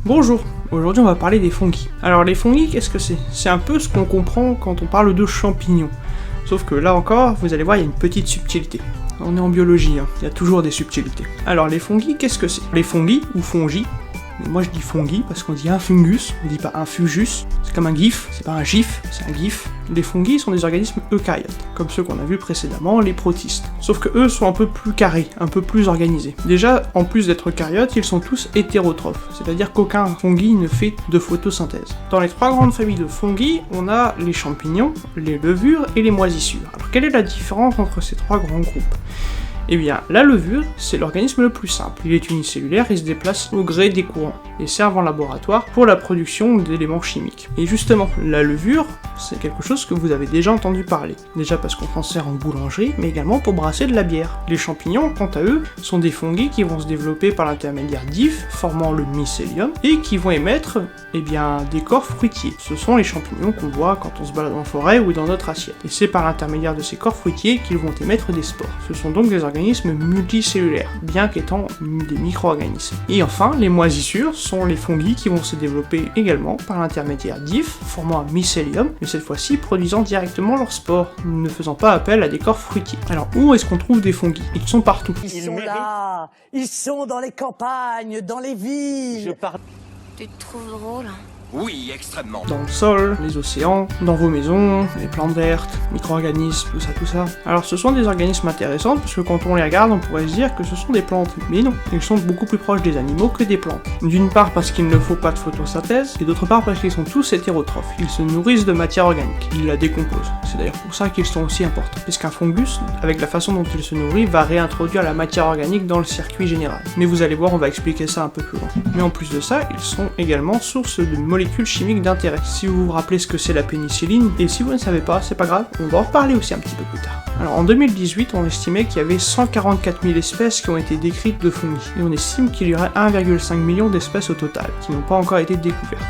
Bonjour, aujourd'hui on va parler des fongies. Alors les fongies, qu'est-ce que c'est? C'est un peu ce qu'on comprend quand on parle de champignons. Sauf que là encore, vous allez voir, il y a une petite subtilité. On est en biologie, il y a toujours des subtilités. Alors les fongies, qu'est-ce que c'est? Les fongies, ou fongies, mais moi je dis fungi parce qu'on dit un fungus, on dit pas un fugus, c'est comme un gif, c'est pas un gif, c'est un gif. Les fongies sont des organismes eucaryotes, comme ceux qu'on a vus précédemment, les protistes. Sauf que eux sont un peu plus carrés, un peu plus organisés. Déjà, en plus d'être eucaryotes, ils sont tous hétérotrophes, c'est-à-dire qu'aucun fungi ne fait de photosynthèse. Dans les trois grandes familles de fungi, on a les champignons, les levures et les moisissures. Alors quelle est la différence entre ces trois grands groupes ? Eh bien, la levure, c'est l'organisme le plus simple. Il est unicellulaire et se déplace au gré des courants, et sert en laboratoire pour la production d'éléments chimiques. Et justement, la levure, c'est quelque chose que vous avez déjà entendu parler. Déjà parce qu'on s'en sert en boulangerie, mais également pour brasser de la bière. Les champignons, quant à eux, sont des fungi qui vont se développer par l'intermédiaire d'ifs, formant le mycélium, et qui vont émettre, des corps fruitiers. Ce sont les champignons qu'on voit quand on se balade en forêt ou dans notre assiette. Et c'est par l'intermédiaire de ces corps fruitiers qu'ils vont émettre des spores. Ce sont donc des organismes multicellulaires, bien qu'étant des micro-organismes. Et enfin, les moisissures sont les fungi qui vont se développer également par l'intermédiaire d'ifs, formant un mycélium, mais cette fois-ci produisant directement leurs spores, ne faisant pas appel à des corps fruitiers. Alors où est-ce qu'on trouve des fungi? Ils sont partout. Ils sont là, ils sont dans les campagnes, dans les villes. Tu te trouves drôle? Oui, extrêmement. Dans le sol, les océans, dans vos maisons, les plantes vertes, micro-organismes, tout ça. Alors ce sont des organismes intéressants parce que quand on les regarde, on pourrait se dire que ce sont des plantes. Mais non, ils sont beaucoup plus proches des animaux que des plantes. D'une part parce qu'il ne faut pas de photosynthèse, et d'autre part parce qu'ils sont tous hétérotrophes. Ils se nourrissent de matière organique, ils la décomposent. C'est d'ailleurs pour ça qu'ils sont aussi importants. Puisqu'un fungus, avec la façon dont il se nourrit, va réintroduire la matière organique dans le circuit général. Mais vous allez voir, on va expliquer ça un peu plus loin. Mais en plus de ça, ils sont également source de molécules chimiques d'intérêt. Si vous vous rappelez ce que c'est la pénicilline, et si vous ne savez pas, c'est pas grave, on va en reparler aussi un petit peu plus tard. Alors en 2018, on estimait qu'il y avait 144 000 espèces qui ont été décrites de fungi, et on estime qu'il y aurait 1,5 million d'espèces au total, qui n'ont pas encore été découvertes.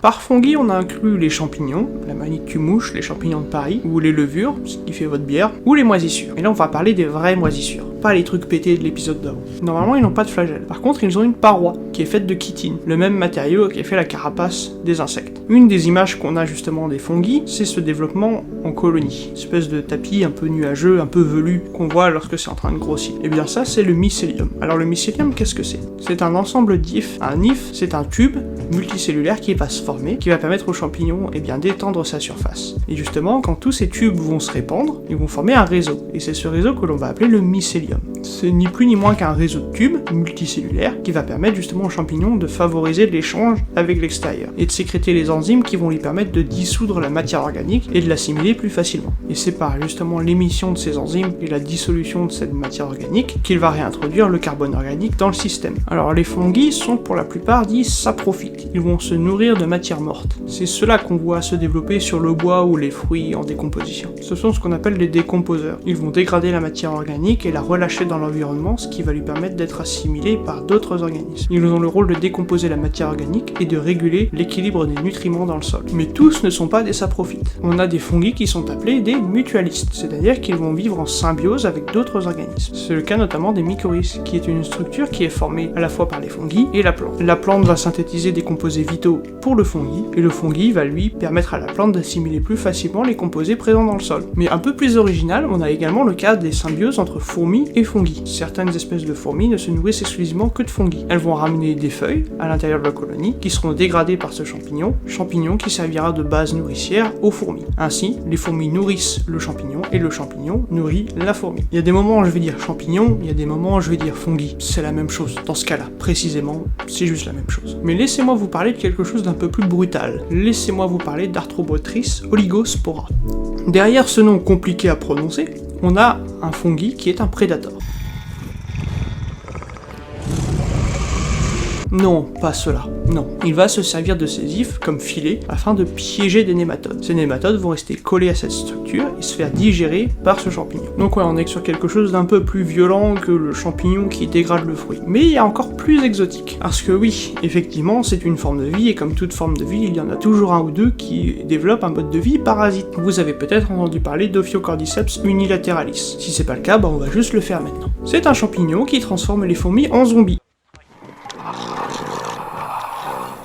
Par fungi, on a inclus les champignons, la manicule-mouche, les champignons de Paris, ou les levures, ce qui fait votre bière, ou les moisissures. Et là, on va parler des vraies moisissures, pas les trucs pétés de l'épisode d'avant. Normalement, ils n'ont pas de flagelle. Par contre, ils ont une paroi, qui est faite de chitine, le même matériau qui fait la carapace des insectes. Une des images qu'on a justement des fungi, c'est ce développement en colonie, une espèce de tapis un peu nuageux, un peu velu, qu'on voit lorsque c'est en train de grossir. Et bien ça, c'est le mycélium. Alors le mycélium, qu'est-ce que c'est? C'est un ensemble d'ifs. Un if, c'est un tube multicellulaire qui va se former, qui va permettre aux champignons d'étendre sa surface. Et justement, quand tous ces tubes vont se répandre, ils vont former un réseau. Et c'est ce réseau que l'on va appeler le mycélium. C'est ni plus ni moins qu'un réseau de tubes multicellulaires qui va permettre justement aux champignons de favoriser l'échange avec l'extérieur et de sécréter les enzymes qui vont lui permettre de dissoudre la matière organique et de l'assimiler plus facilement. Et c'est par justement l'émission de ces enzymes et la dissolution de cette matière organique qu'il va réintroduire le carbone organique dans le système. Alors les fungi sont pour la plupart dits saprophytes. Ils vont se nourrir de matière morte. C'est cela qu'on voit se développer sur le bois ou les fruits en décomposition. Ce sont ce qu'on appelle les décomposeurs. Ils vont dégrader la matière organique et la relâcher dans l'environnement, ce qui va lui permettre d'être assimilé par d'autres organismes. Ils ont le rôle de décomposer la matière organique et de réguler l'équilibre des nutriments dans le sol. Mais tous ne sont pas des saprophytes. On a des fungi qui sont appelés des mutualistes, c'est-à-dire qu'ils vont vivre en symbiose avec d'autres organismes. C'est le cas notamment des mycorhizes, qui est une structure qui est formée à la fois par les fungi et la plante. La plante va synthétiser des composés vitaux pour le fungi, et le fungi va lui permettre à la plante d'assimiler plus facilement les composés présents dans le sol. Mais un peu plus original, on a également le cas des symbioses entre fourmis et fungi. Certaines espèces de fourmis ne se nourrissent exclusivement que de fungi. Elles vont ramener des feuilles à l'intérieur de la colonie qui seront dégradées par ce champignon qui servira de base nourricière aux fourmis. Ainsi, les fourmis nourrissent le champignon et le champignon nourrit la fourmi. Il y a des moments où je vais dire champignon, il y a des moments où je vais dire fungi. C'est la même chose. Dans ce cas-là, précisément, c'est juste la même chose. Mais laissez-moi vous parler de quelque chose d'un peu plus brutal. Laissez-moi vous parler d'Arthrobotrys oligospora. Derrière ce nom compliqué à prononcer, on a un fungi qui est un prédateur. Non, pas cela. Non. Il va se servir de ces ifs comme filets afin de piéger des nématodes. Ces nématodes vont rester collés à cette structure et se faire digérer par ce champignon. Donc ouais, on est sur quelque chose d'un peu plus violent que le champignon qui dégrade le fruit. Mais il y a encore plus exotique. Parce que oui, effectivement, c'est une forme de vie et comme toute forme de vie, il y en a toujours un ou deux qui développent un mode de vie parasite. Vous avez peut-être entendu parler d'Ophiocordyceps unilateralis. Si c'est pas le cas, on va juste le faire maintenant. C'est un champignon qui transforme les fourmis en zombies.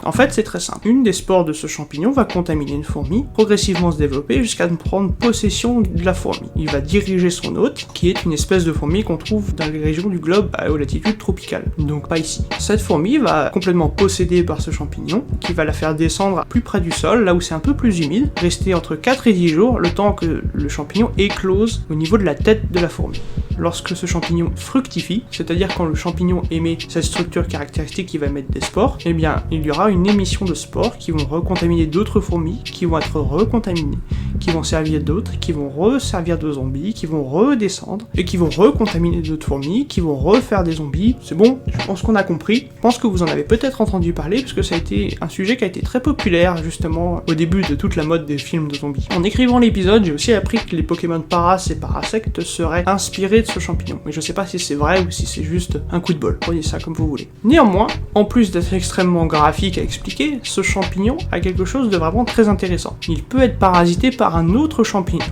En fait, c'est très simple. Une des spores de ce champignon va contaminer une fourmi, progressivement se développer jusqu'à prendre possession de la fourmi. Il va diriger son hôte, qui est une espèce de fourmi qu'on trouve dans les régions du globe aux latitudes tropicales, donc pas ici. Cette fourmi va complètement possédée par ce champignon, qui va la faire descendre plus près du sol, là où c'est un peu plus humide, rester entre 4 et 10 jours, le temps que le champignon éclose au niveau de la tête de la fourmi. Lorsque ce champignon fructifie, c'est-à-dire quand le champignon émet cette structure caractéristique qui va émettre des spores, eh bien, il y aura une émission de spores qui vont recontaminer d'autres fourmis, qui vont être recontaminées, qui vont servir d'autres, qui vont resservir de zombies, qui vont redescendre, et qui vont recontaminer d'autres fourmis, qui vont refaire des zombies. C'est bon, je pense qu'on a compris. Je pense que vous en avez peut-être entendu parler, parce que ça a été un sujet qui a été très populaire, justement, au début de toute la mode des films de zombies. En écrivant l'épisode, j'ai aussi appris que les Pokémon Paras et Parasect seraient inspirés de ce champignon. Mais je sais pas si c'est vrai ou si c'est juste un coup de bol. Prenez ça comme vous voulez. Néanmoins, en plus d'être extrêmement graphique à expliquer, ce champignon a quelque chose de vraiment très intéressant. Il peut être parasité par un autre champignon.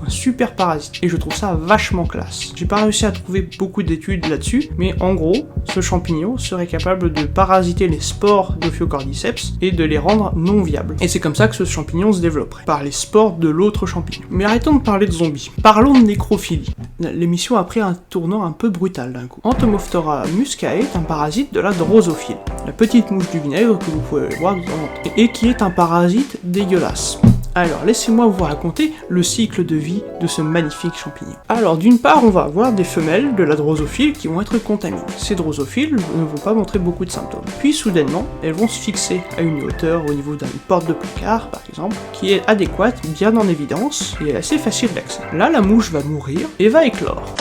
Super parasite, et je trouve ça vachement classe. J'ai pas réussi à trouver beaucoup d'études là-dessus, mais en gros, ce champignon serait capable de parasiter les spores d'Ophiocordyceps et de les rendre non viables. Et c'est comme ça que ce champignon se développerait, par les spores de l'autre champignon. Mais arrêtons de parler de zombies. Parlons de nécrophilie. L'émission a pris un tournant un peu brutal d'un coup. Entomophthora muscae est un parasite de la drosophile, la petite mouche du vinaigre que vous pouvez voir de temps en temps, et qui est un parasite dégueulasse. Alors, laissez-moi vous raconter le cycle de vie de ce magnifique champignon. Alors, d'une part, on va avoir des femelles de la drosophile qui vont être contaminées. Ces drosophiles ne vont pas montrer beaucoup de symptômes. Puis, soudainement, elles vont se fixer à une hauteur au niveau d'une porte de placard, par exemple, qui est adéquate, bien en évidence, et assez facile d'accès. Là, la mouche va mourir et va éclore.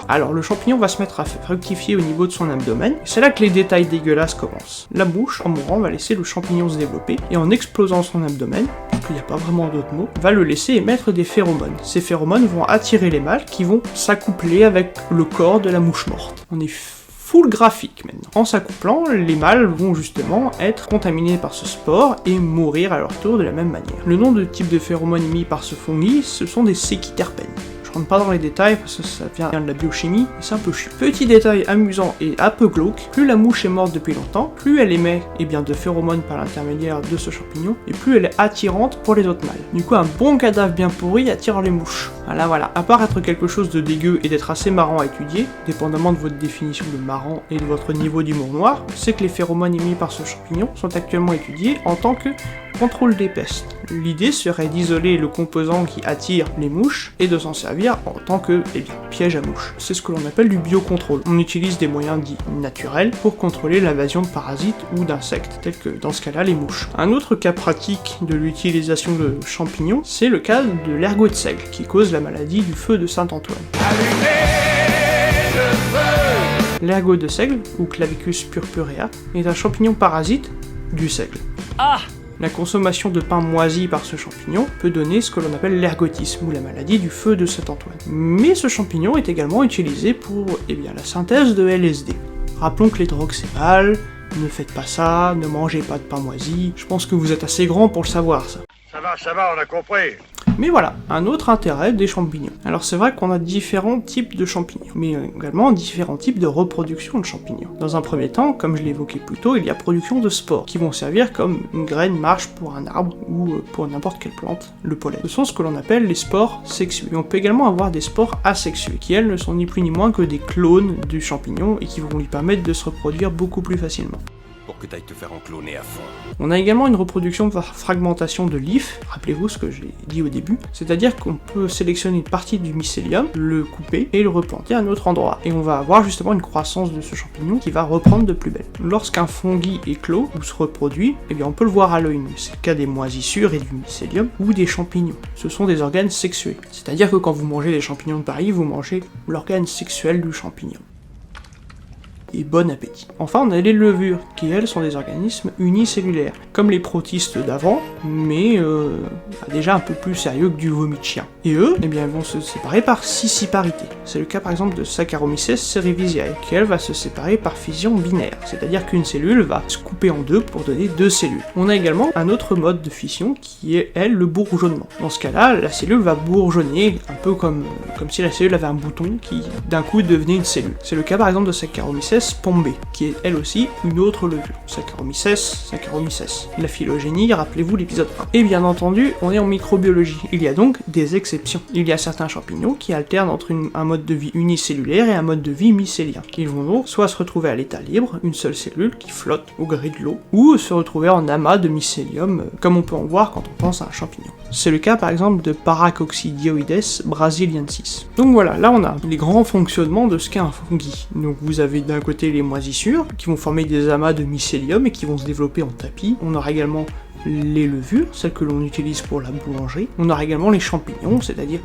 Alors le champignon va se mettre à fructifier au niveau de son abdomen, et c'est là que les détails dégueulasses commencent. La mouche, en mourant, va laisser le champignon se développer, et en explosant son abdomen, parce qu'il n'y a pas vraiment d'autres mots, va le laisser émettre des phéromones. Ces phéromones vont attirer les mâles qui vont s'accoupler avec le corps de la mouche morte. On est full graphique maintenant. En s'accouplant, les mâles vont justement être contaminés par ce spore et mourir à leur tour de la même manière. Le nom de type de phéromones émis par ce fungi, ce sont des séquiterpènes. Je rentre pas dans les détails parce que ça vient de la biochimie, et c'est un peu chiant. Petit détail amusant et un peu glauque, plus la mouche est morte depuis longtemps, plus elle émet de phéromones par l'intermédiaire de ce champignon, et plus elle est attirante pour les autres mâles. Du coup, un bon cadavre bien pourri attire les mouches. Voilà. À part être quelque chose de dégueu et d'être assez marrant à étudier, dépendamment de votre définition de marrant et de votre niveau d'humour noir, c'est que les phéromones émis par ce champignon sont actuellement étudiés en tant que contrôle des pestes. L'idée serait d'isoler le composant qui attire les mouches et de s'en servir en tant que piège à mouches. C'est ce que l'on appelle du biocontrôle. On utilise des moyens dits naturels pour contrôler l'invasion de parasites ou d'insectes, tels que dans ce cas-là les mouches. Un autre cas pratique de l'utilisation de champignons, c'est le cas de l'ergot de seigle, qui cause la maladie du feu de Saint-Antoine. L'ergot de seigle, ou Clavicus purpurea, est un champignon parasite du seigle. La consommation de pain moisi par ce champignon peut donner ce que l'on appelle l'ergotisme, ou la maladie du feu de Saint-Antoine. Mais ce champignon est également utilisé pour la synthèse de LSD. Rappelons que les drogues c'est mal, ne faites pas ça, ne mangez pas de pain moisi, je pense que vous êtes assez grand pour le savoir ça. Ça va, on a compris. Mais voilà, un autre intérêt des champignons. Alors c'est vrai qu'on a différents types de champignons, mais également différents types de reproduction de champignons. Dans un premier temps, comme je l'ai évoqué plus tôt, il y a production de spores, qui vont servir comme une graine marche pour un arbre, ou pour n'importe quelle plante, le pollen. Ce sont ce que l'on appelle les spores sexués. Et on peut également avoir des spores asexués, qui elles ne sont ni plus ni moins que des clones du champignon, et qui vont lui permettre de se reproduire beaucoup plus facilement. Pour que t'ailles te faire encloner à fond. On a également une reproduction par fragmentation de l'if, rappelez-vous ce que j'ai dit au début, c'est-à-dire qu'on peut sélectionner une partie du mycélium, le couper et le replanter à un autre endroit. Et on va avoir justement une croissance de ce champignon qui va reprendre de plus belle. Lorsqu'un fungi éclot ou se reproduit, on peut le voir à l'œil nu. C'est le cas des moisissures et du mycélium ou des champignons. Ce sont des organes sexués. C'est-à-dire que quand vous mangez des champignons de Paris, vous mangez l'organe sexuel du champignon. et bon appétit. Enfin, on a les levures, qui elles sont des organismes unicellulaires, comme les protistes d'avant, mais déjà un peu plus sérieux que du vomi de chien. Et eux, eh bien, ils vont se séparer par scissiparité. C'est le cas par exemple de Saccharomyces cerevisiae, qui elle va se séparer par fission binaire, c'est-à-dire qu'une cellule va se couper en deux pour donner deux cellules. On a également un autre mode de fission qui est, elle, le bourgeonnement. Dans ce cas-là, la cellule va bourgeonner, un peu comme si la cellule avait un bouton qui, d'un coup, devenait une cellule. C'est le cas par exemple de Saccharomyces bombay, qui est elle aussi une autre levure. Saccharomyces. La phylogénie, rappelez-vous l'épisode 1. Et bien entendu, on est en microbiologie. Il y a donc des exceptions. Il y a certains champignons qui alternent entre un mode de vie unicellulaire et un mode de vie mycélien. Ils vont donc soit se retrouver à l'état libre, une seule cellule qui flotte au gré de l'eau, ou se retrouver en amas de mycélium, comme on peut en voir quand on pense à un champignon. C'est le cas par exemple de Paracoccidioides brasiliensis. Donc voilà, là on a les grands fonctionnements de ce qu'est un fungi. Donc vous avez d'un côté les moisissures, qui vont former des amas de mycélium et qui vont se développer en tapis. On aura également les levures, celles que l'on utilise pour la boulangerie. On aura également les champignons, c'est-à-dire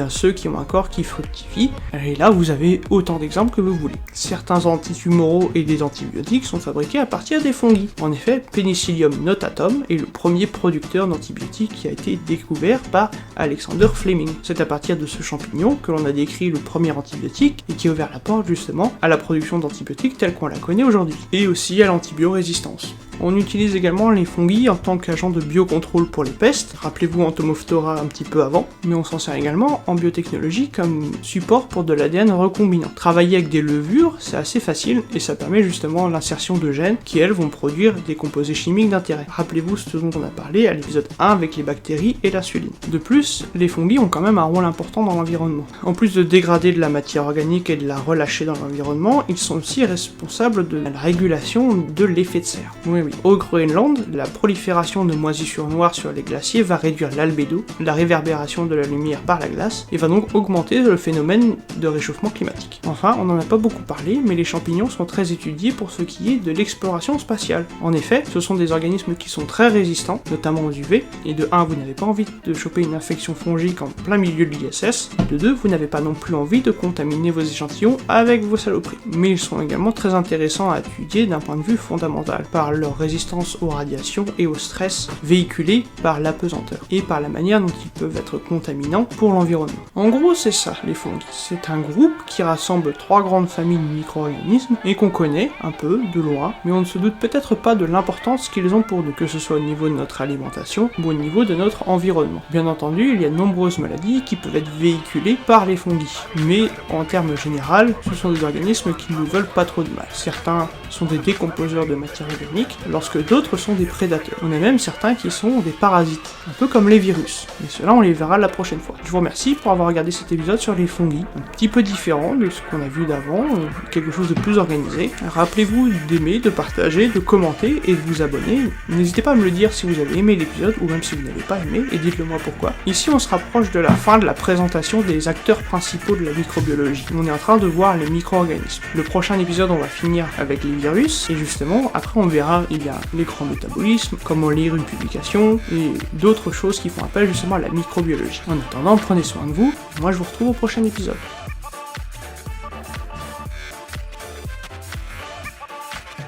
ceux qui ont un corps qui fructifie. Et là, vous avez autant d'exemples que vous voulez. Certains antitumoraux et des antibiotiques sont fabriqués à partir des fungi. En effet, Penicillium notatum est le premier producteur d'antibiotiques qui a été découvert par Alexander Fleming. C'est à partir de ce champignon que l'on a décrit le premier antibiotique et qui a ouvert la porte justement à la production d'antibiotiques telle qu'on la connaît aujourd'hui, et aussi à l'antibiorésistance. On utilise également les fungi en tant qu'agent de biocontrôle pour les pestes, rappelez-vous Entomophthora un petit peu avant, mais on s'en sert également en biotechnologie comme support pour de l'ADN recombinant. Travailler avec des levures, c'est assez facile et ça permet justement l'insertion de gènes qui elles vont produire des composés chimiques d'intérêt. Rappelez-vous ce dont on a parlé à l'épisode 1 avec les bactéries et l'insuline. De plus, les fungi ont quand même un rôle important dans l'environnement. En plus de dégrader de la matière organique et de la relâcher dans l'environnement, ils sont aussi responsables de la régulation de l'effet de serre. Oui. Au Groenland, la prolifération de moisissures noires sur les glaciers va réduire l'albédo, la réverbération de la lumière par la glace, et va donc augmenter le phénomène de réchauffement climatique. Enfin, on n'en a pas beaucoup parlé, mais les champignons sont très étudiés pour ce qui est de l'exploration spatiale. En effet, ce sont des organismes qui sont très résistants, notamment aux UV, et de 1, vous n'avez pas envie de choper une infection fongique en plein milieu de l'ISS, et de 2, vous n'avez pas non plus envie de contaminer vos échantillons avec vos saloperies. Mais ils sont également très intéressants à étudier d'un point de vue fondamental, par leur résistance aux radiations et au stress véhiculés par l'apesanteur et par la manière dont ils peuvent être contaminants pour l'environnement. En gros, c'est ça, les fungi. C'est un groupe qui rassemble 3 grandes familles de micro-organismes et qu'on connaît un peu de loin, mais on ne se doute peut-être pas de l'importance qu'ils ont pour nous, que ce soit au niveau de notre alimentation ou au niveau de notre environnement. Bien entendu, il y a de nombreuses maladies qui peuvent être véhiculées par les fungi, mais en termes général, ce sont des organismes qui ne nous veulent pas trop de mal. Certains sont des décomposeurs de matière organique, lorsque d'autres sont des prédateurs. On a même certains qui sont des parasites, un peu comme les virus. Mais cela, on les verra la prochaine fois. Je vous remercie pour avoir regardé cet épisode sur les fungi, un petit peu différent de ce qu'on a vu d'avant, quelque chose de plus organisé. Rappelez-vous d'aimer, de partager, de commenter et de vous abonner. N'hésitez pas à me le dire si vous avez aimé l'épisode ou même si vous n'avez pas aimé, et dites-le moi pourquoi. Ici, on se rapproche de la fin de la présentation des acteurs principaux de la microbiologie. On est en train de voir les micro-organismes. Le prochain épisode, on va finir avec les virus, et justement, après on verra, il y a les grands métabolismes, comment lire une publication, et d'autres choses qui font appel justement à la microbiologie. En attendant, prenez soin de vous, moi je vous retrouve au prochain épisode.